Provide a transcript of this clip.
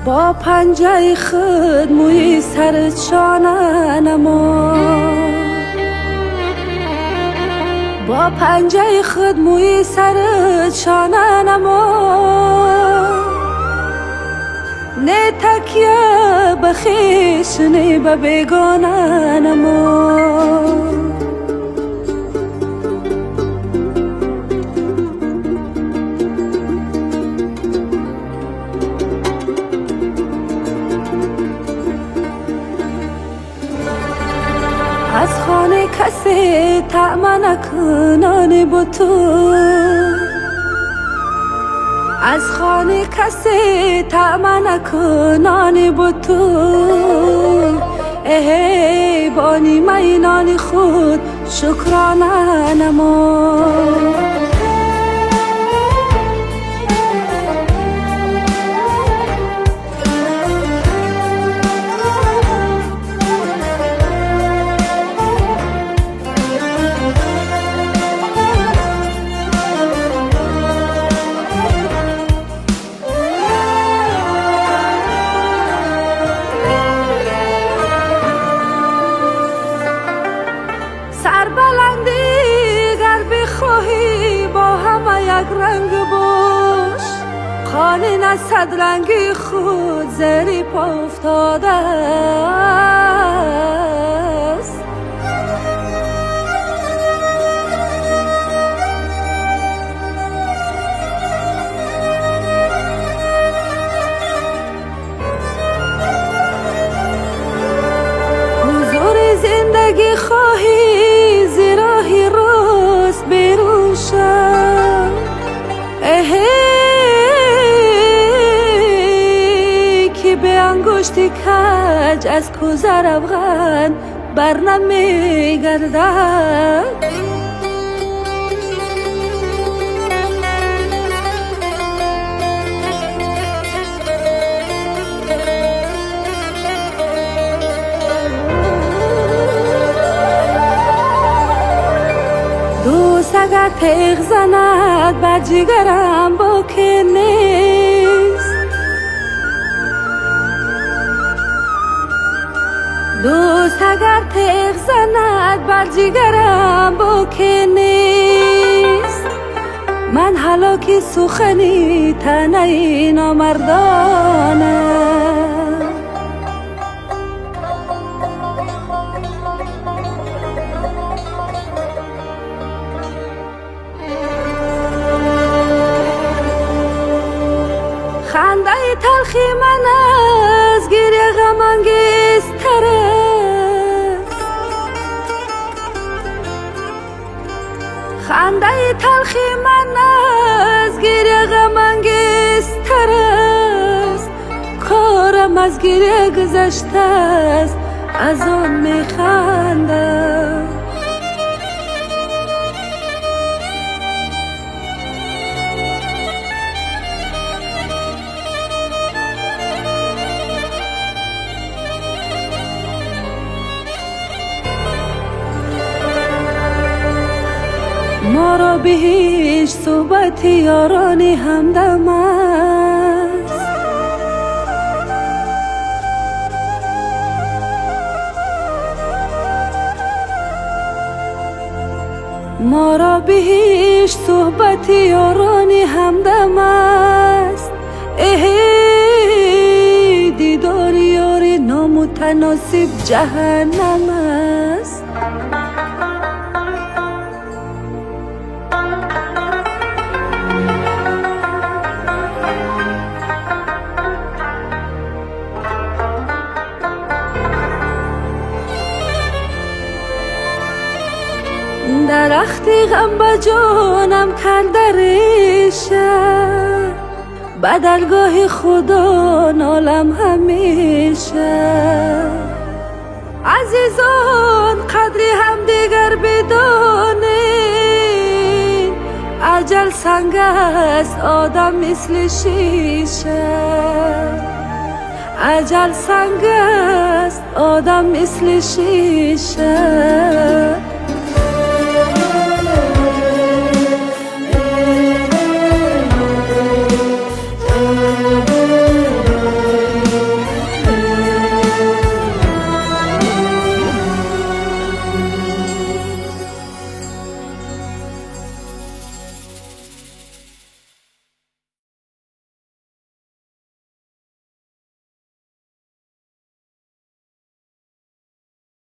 با پنجه خود موی سرت شانه نما، با پنجه خود موی سرت شانه نما، نه تکیه به خویش نه به بیگانه نما. از خانه کسی طعم نکنان با تو، از خانه کسی طعم نکنان با تو، ای بانی مینان خود شکرانه نما. سربلندی گر بخواهی با همه یک رنگ باش، خانه از صد رنگی خود زیر پا افتاده است. حضور زندگی خواهی زیراهی روز بیرون شد، که به انگشتی کج از کوزه روغن بر نمی گردد. دوست اگر تیغ زند بر جگرم باکی نیست، دوست اگر تیغ زند بر جگرم باکی نیست. من هلاکی سخنی تنه نامردانه، خنده تلخی من از گریه غم انگیزتر است، خنده تلخی من از گریه غم انگیزتر است. کارم از گریه گذشته است از آن میخندم. ما را به هیچ صحبت یارانی همدم است، ما را به هیچ صحبت یارانی همدم است. دیدار یاری نامتناسب جهنم است. درختی غم به جانم کرده ریشه، به درگاه خدا نالم همیشه. عزیزان قدری هم دیگر بدانید، اجل سنگ است آدم مثل شیشه، اجل سنگ است آدم مثل شیشه.